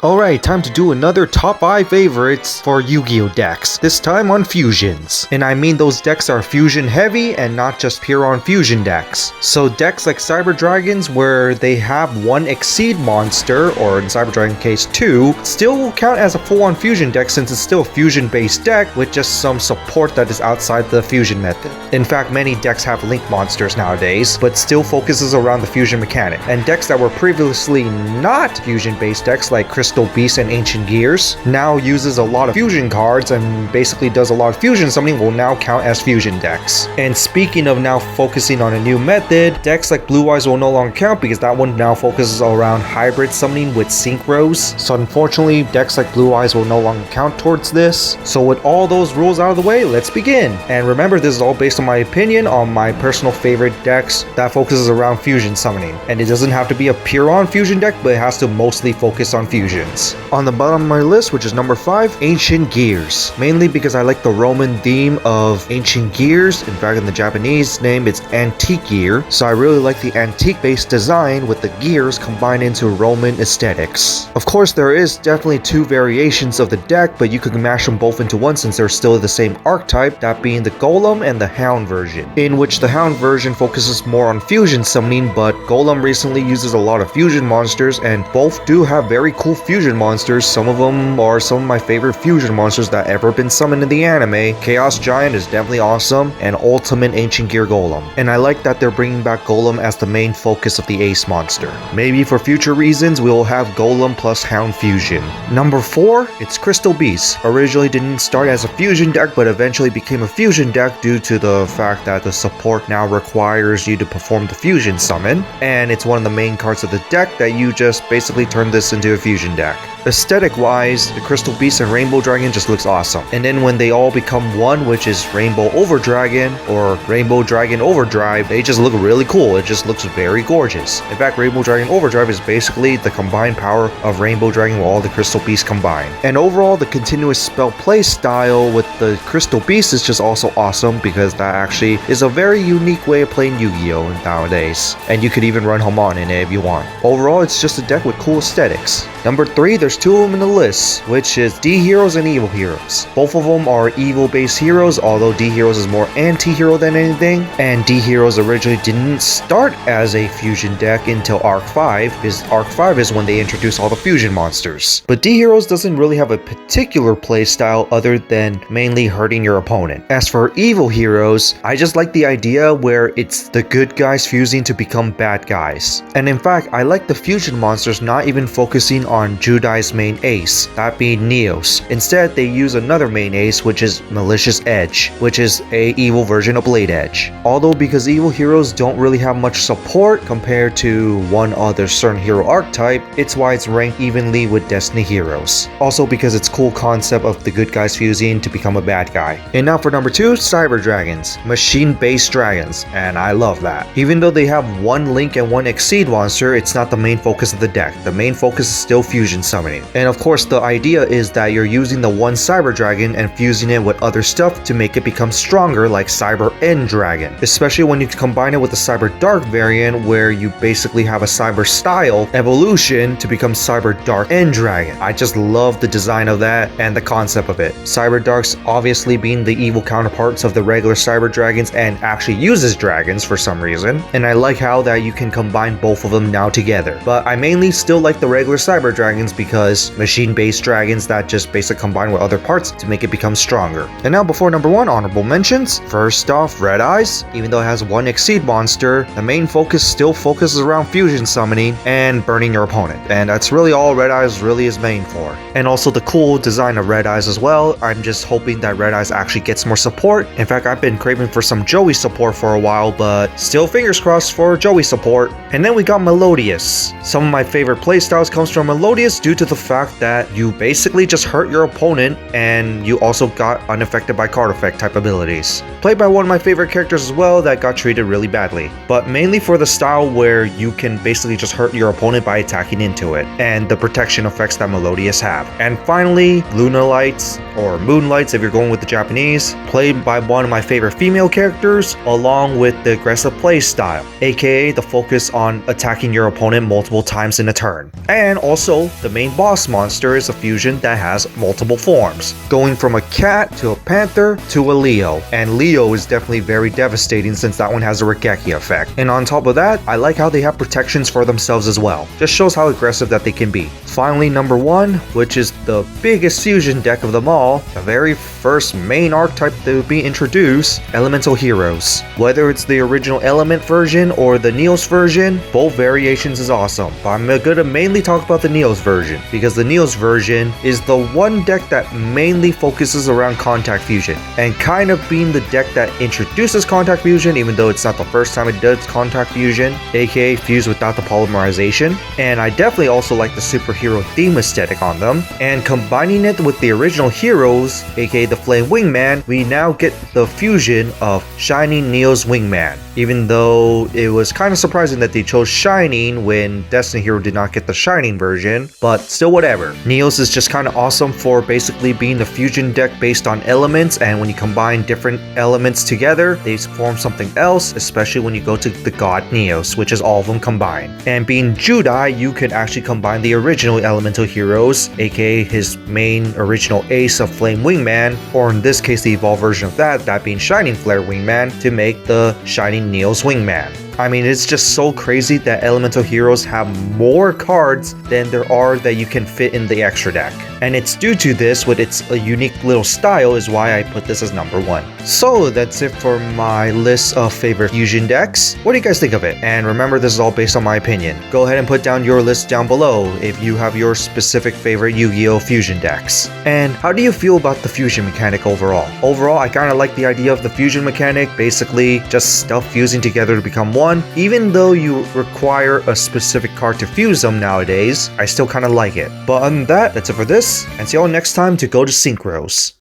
Alright, time to do another top 5 favorites for Yu-Gi-Oh decks, this time on fusions. And I mean those decks are fusion heavy and not just pure on fusion decks. So decks like Cyber Dragons where they have one Exceed monster, or in Cyber Dragon case 2, still will count as a full on fusion deck since it's still a fusion based deck with just some support that is outside the fusion method. In fact, many decks have link monsters nowadays, but still focuses around the fusion mechanic. And decks that were previously not fusion based decks like Crystal Beast and Ancient Gears now uses a lot of fusion cards and basically does a lot of fusion summoning will now count as fusion decks. And speaking of now focusing on a new method, decks like Blue Eyes will no longer count because that one now focuses around hybrid summoning with synchros. So unfortunately, decks like Blue Eyes will no longer count towards this. So with all those rules out of the way, let's begin. And remember, this is all based on my opinion on my personal favorite decks that focuses around fusion summoning. And it doesn't have to be a pure on fusion deck, but it has to mostly focus on fusion. On the bottom of my list, which is number 5, Ancient Gears. Mainly because I like the Roman theme of Ancient Gears. In fact, in the Japanese name, it's Antique Gear. So I really like the antique-based design with the gears combined into Roman aesthetics. Of course, there is definitely 2 variations of the deck, but you can mash them both into one since they're still the same archetype, that being the Golem and the Hound version. In which the Hound version focuses more on fusion summoning, but Golem recently uses a lot of fusion monsters, and both do have very cool fusion monsters. Some of them are some of my favorite fusion monsters that ever been summoned in the anime. Chaos Giant is definitely awesome, and Ultimate Ancient Gear Golem. And I like that they're bringing back Golem as the main focus of the Ace monster. Maybe for future reasons, we will have Golem plus Hound fusion. Number 4, it's Crystal Beast. Originally didn't start as a fusion deck, but eventually became a fusion deck due to the fact that the support now requires you to perform the fusion summon, and it's one of the main cards of the deck that you just basically turn this into a fusion deck. Aesthetic wise, the Crystal Beast and Rainbow Dragon just looks awesome. And then when they all become one, which is Rainbow Over Dragon or Rainbow Dragon Overdrive, they just look really cool. It just looks very gorgeous. In fact, Rainbow Dragon Overdrive is basically the combined power of Rainbow Dragon with all the Crystal Beasts combined. And overall, the continuous spell play style with the Crystal Beast is just also awesome because that actually is a very unique way of playing Yu-Gi-Oh! Nowadays. And you could even run Hamon in it if you want. Overall, it's just a deck with cool aesthetics. Number 3, there's 2 of them in the list, which is D-Heroes and Evil Heroes. Both of them are evil-based heroes, although D-Heroes is more anti-hero than anything, and D-Heroes originally didn't start as a fusion deck until Arc 5, because Arc 5 is when they introduced all the fusion monsters. But D-Heroes doesn't really have a particular playstyle other than mainly hurting your opponent. As for Evil Heroes, I just like the idea where it's the good guys fusing to become bad guys. And in fact, I like the fusion monsters not even focusing on Judai's main ace, that being Neos. Instead, they use another main ace, which is Malicious Edge, which is a evil version of Blade Edge. Although because Evil Heroes don't really have much support compared to one other certain hero archetype, it's why it's ranked evenly with Destiny Heroes. Also because it's cool concept of the good guys fusing to become a bad guy. And now for number 2, Cyber Dragons, machine-based dragons, and I love that. Even though they have one Link and one Exceed monster, it's not the main focus of the deck. The main focus is still fusion summoning. And of course, the idea is that you're using the one Cyber Dragon and fusing it with other stuff to make it become stronger, like Cyber End Dragon. Especially when you combine it with the Cyber Dark variant, where you basically have a Cyber Style evolution to become Cyber Dark End Dragon. I just love the design of that and the concept of it. Cyber Darks obviously being the evil counterparts of the regular Cyber Dragons and actually uses dragons for some reason. And I like how that you can combine both of them now together. But I mainly still like the regular Cyber Dragons because machine-based dragons that just basically combine with other parts to make it become stronger. And now before number 1, honorable mentions. First off, Red Eyes. Even though it has one Exceed monster, the main focus still focuses around fusion summoning and burning your opponent. And that's really all Red Eyes really is main for. And also the cool design of Red Eyes as well. I'm just hoping that Red Eyes actually gets more support. In fact, I've been craving for some Joey support for a while, but still fingers crossed for Joey support. And then we got Melodious. Some of my favorite playstyles comes from Melodious due to the fact that you basically just hurt your opponent and you also got unaffected by card effect type abilities. Played by one of my favorite characters as well that got treated really badly, but mainly for the style where you can basically just hurt your opponent by attacking into it and the protection effects that Melodious have. And finally, Lunalights or Moonlights if you're going with the Japanese, played by one of my favorite female characters along with the aggressive play style, aka the focus on attacking your opponent multiple times in a turn. And also, the main boss monster is a fusion that has multiple forms, going from a cat to a panther to a Leo, and Leo is definitely very devastating since that one has a Regeki effect. And on top of that, I like how they have protections for themselves as well, just shows how aggressive that they can be. Finally, number 1, which is the biggest fusion deck of them all, the very first main archetype that will be introduced, Elemental Heroes. Whether it's the original Element version or the Neos version, both variations is awesome, but I'm gonna mainly talk about the Neos version, because the Neos version is the one deck that mainly focuses around contact fusion, and kind of being the deck that introduces contact fusion, even though it's not the first time it does contact fusion, aka fuse without the polymerization. And I definitely also like the superhero theme aesthetic on them, and combining it with the original heroes, aka the Flame Wingman, we now get the fusion of Shining Neos Wingman. Even though it was kind of surprising that they chose Shining when Destiny Hero did not get the Shining version, but still whatever. Neos is just kind of awesome for basically being a fusion deck based on elements, and when you combine different elements together, they form something else, especially when you go to the God Neos, which is all of them combined. And being Judai, you can actually combine the original Elemental Heroes, aka his main original ace of Flame Wingman, or in this case the evolved version of that being Shining Flare Wingman, to make the Shining Neos Wingman. I mean, it's just so crazy that Elemental Heroes have more cards than there are that you can fit in the extra deck. And it's due to this, with its a unique little style, is why I put this as number 1. So that's it for my list of favorite fusion decks. What do you guys think of it? And remember, this is all based on my opinion. Go ahead and put down your list down below if you have your specific favorite Yu-Gi-Oh! Fusion decks. And how do you feel about the fusion mechanic overall? Overall, I kind of like the idea of the fusion mechanic, basically just stuff fusing together to become one. Even though you require a specific card to fuse them nowadays, I still kind of like it. But other than that, that's it for this, and see y'all next time to go to Synchros.